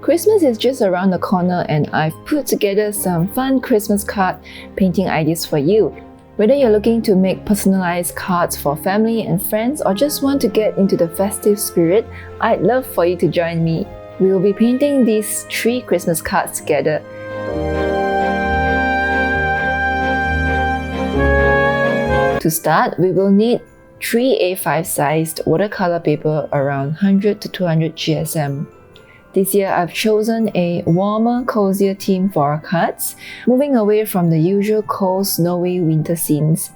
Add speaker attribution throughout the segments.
Speaker 1: Christmas is just around the corner and I've put together some fun Christmas card painting ideas for you. Whether you're looking to make personalized cards for family and friends or just want to get into the festive spirit, I'd love for you to join me. We will be painting these 3 Christmas cards together. To start, we will need 3 A5 sized watercolor paper around 100 to 200 GSM. This year, I've chosen a warmer, cozier theme for our cards, moving away from the usual cold, snowy winter scenes.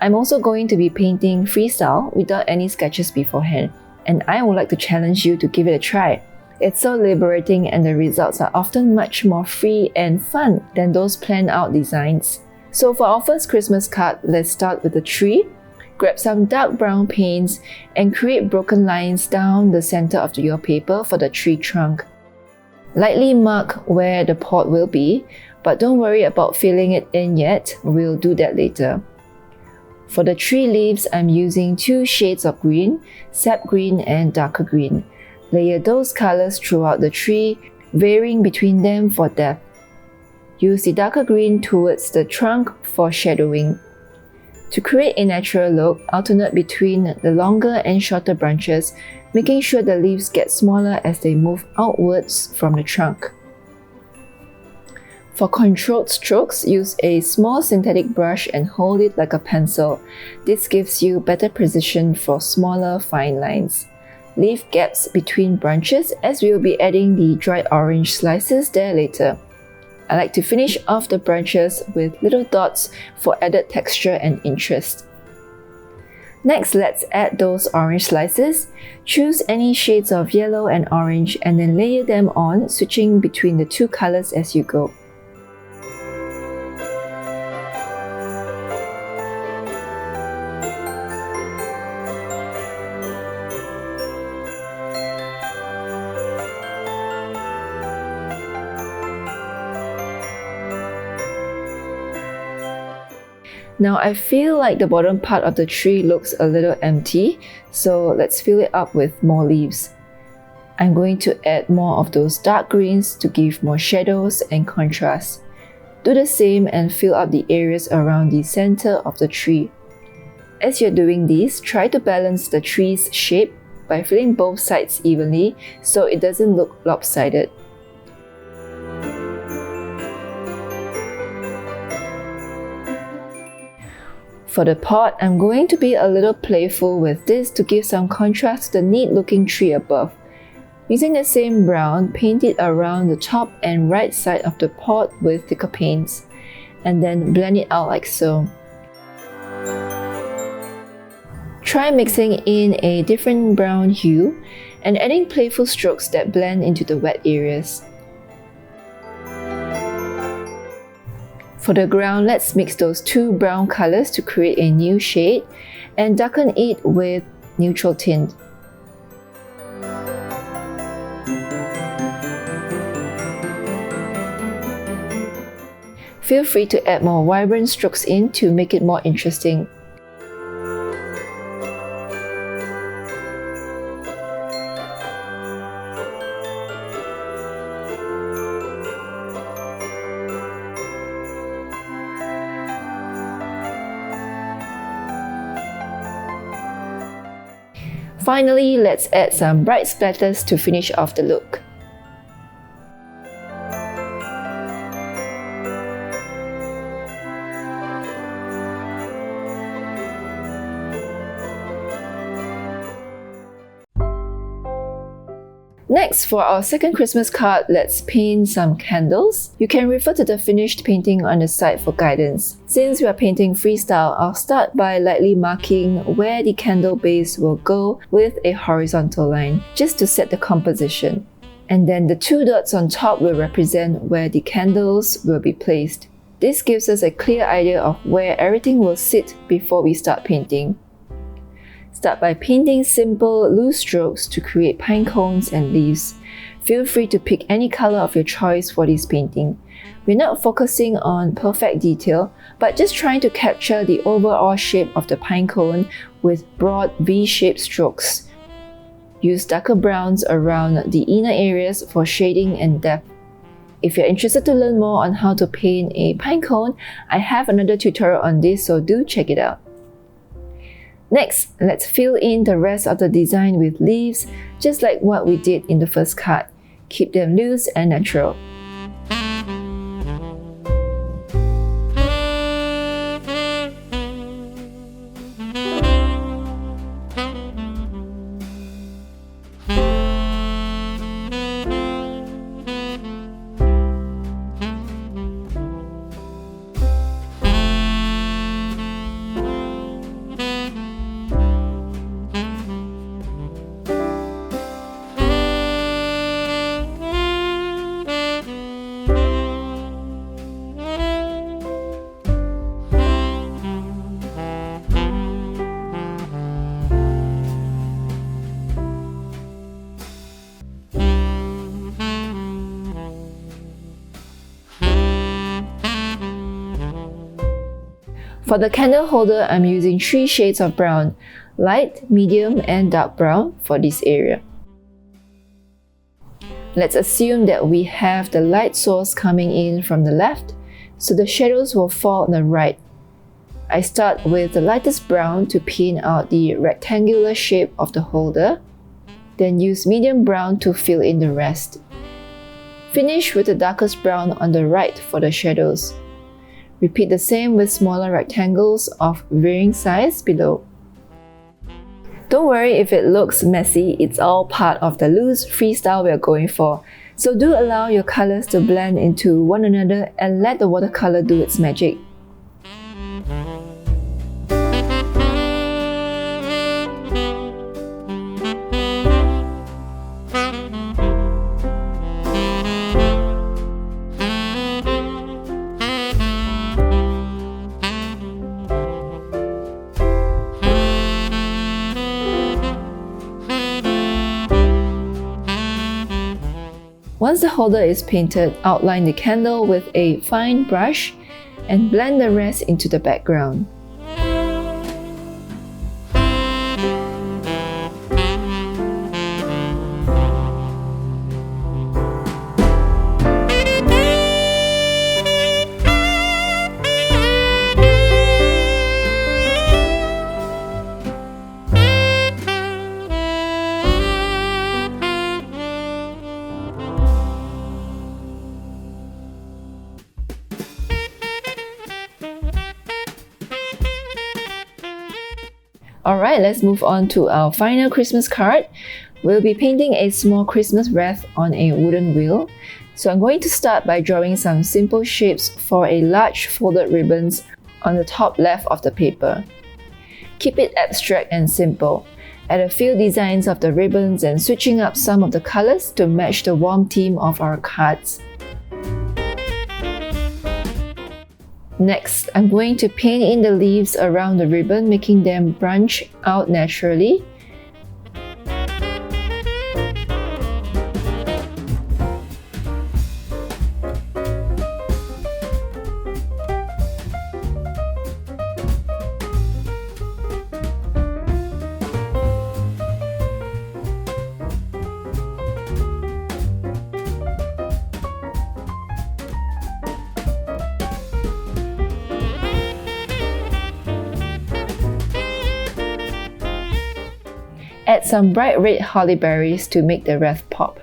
Speaker 1: I'm also going to be painting freestyle without any sketches beforehand, and I would like to challenge you to give it a try. It's so liberating and the results are often much more free and fun than those planned out designs. So for our first Christmas card, let's start with the tree. Grab some dark brown paints and create broken lines down the center of your paper for the tree trunk. Lightly mark where the pot will be, but don't worry about filling it in yet, we'll do that later. For the tree leaves, I'm using 2 shades of green, sap green and darker green. Layer those colors throughout the tree, varying between them for depth. Use the darker green towards the trunk for shadowing. To create a natural look, alternate between the longer and shorter branches, making sure the leaves get smaller as they move outwards from the trunk. For controlled strokes, use a small synthetic brush and hold it like a pencil. This gives you better precision for smaller, fine lines. Leave gaps between branches as we will be adding the dried orange slices there later. I like to finish off the branches with little dots for added texture and interest. Next, let's add those orange slices. Choose any shades of yellow and orange and then layer them on, switching between the 2 colors as you go. Now I feel like the bottom part of the tree looks a little empty, so let's fill it up with more leaves. I'm going to add more of those dark greens to give more shadows and contrast. Do the same and fill up the areas around the center of the tree. As you're doing this, try to balance the tree's shape by filling both sides evenly so it doesn't look lopsided. For the pot, I'm going to be a little playful with this to give some contrast to the neat looking tree above. Using the same brown, paint it around the top and right side of the pot with thicker paints, and then blend it out like so. Try mixing in a different brown hue and adding playful strokes that blend into the wet areas. For the ground, let's mix those 2 brown colors to create a new shade and darken it with neutral tint. Feel free to add more vibrant strokes in to make it more interesting. Finally, let's add some bright splatters to finish off the look. Next, for our second Christmas card, let's paint some candles. You can refer to the finished painting on the side for guidance. Since we are painting freestyle, I'll start by lightly marking where the candle base will go with a horizontal line, just to set the composition. And then the 2 dots on top will represent where the candles will be placed. This gives us a clear idea of where everything will sit before we start painting. Start by painting simple, loose strokes to create pine cones and leaves. Feel free to pick any color of your choice for this painting. We're not focusing on perfect detail, but just trying to capture the overall shape of the pine cone with broad V-shaped strokes. Use darker browns around the inner areas for shading and depth. If you're interested to learn more on how to paint a pine cone, I have another tutorial on this, so do check it out. Next, let's fill in the rest of the design with leaves, just like what we did in the first card. Keep them loose and natural. For the candle holder, I'm using 3 shades of brown, light, medium, and dark brown for this area. Let's assume that we have the light source coming in from the left, so the shadows will fall on the right. I start with the lightest brown to pin out the rectangular shape of the holder, then use medium brown to fill in the rest. Finish with the darkest brown on the right for the shadows. Repeat the same with smaller rectangles of varying size below. Don't worry if it looks messy, it's all part of the loose freestyle we're going for. So do allow your colors to blend into one another and let the watercolor do its magic. Once the holder is painted, outline the candle with a fine brush and blend the rest into the background. Alright, let's move on to our final Christmas card. We'll be painting a small Christmas wreath on a wooden wheel. So I'm going to start by drawing some simple shapes for a large folded ribbons on the top left of the paper. Keep it abstract and simple. Add a few designs of the ribbons and switching up some of the colors to match the warm theme of our cards. Next, I'm going to paint in the leaves around the ribbon, making them branch out naturally. Add some bright red holly berries to make the wreath pop.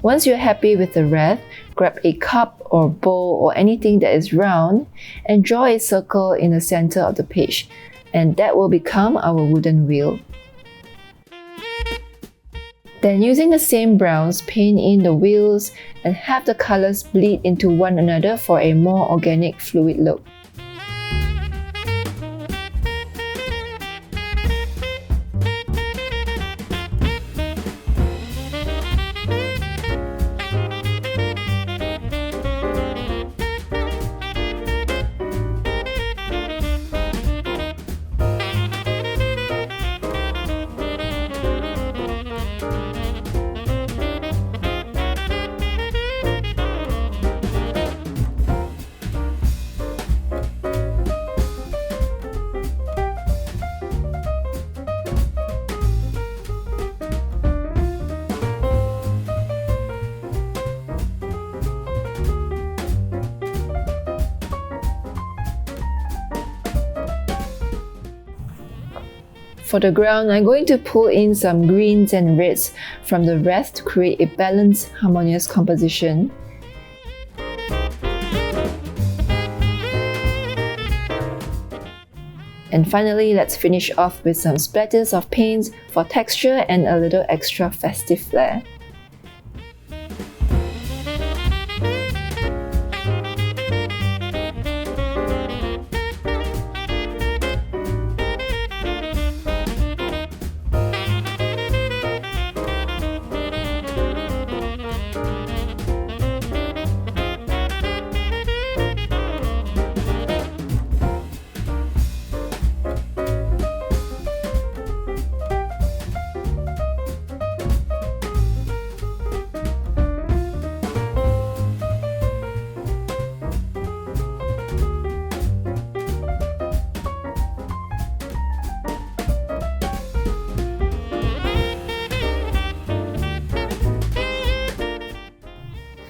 Speaker 1: Once you're happy with the wreath, grab a cup or bowl or anything that is round and draw a circle in the center of the page, and that will become our wooden wheel. Then using the same browns, paint in the wheels and have the colors bleed into one another for a more organic, fluid look. For the ground, I'm going to pull in some greens and reds from the wreath to create a balanced, harmonious composition. And finally, let's finish off with some splatters of paints for texture and a little extra festive flair.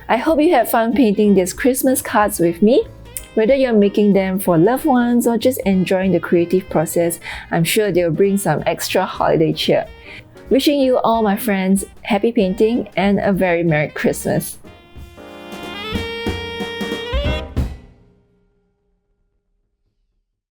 Speaker 1: I hope you had fun painting these Christmas cards with me. Whether you're making them for loved ones or just enjoying the creative process, I'm sure they'll bring some extra holiday cheer. Wishing you all, my friends, happy painting and a very Merry Christmas.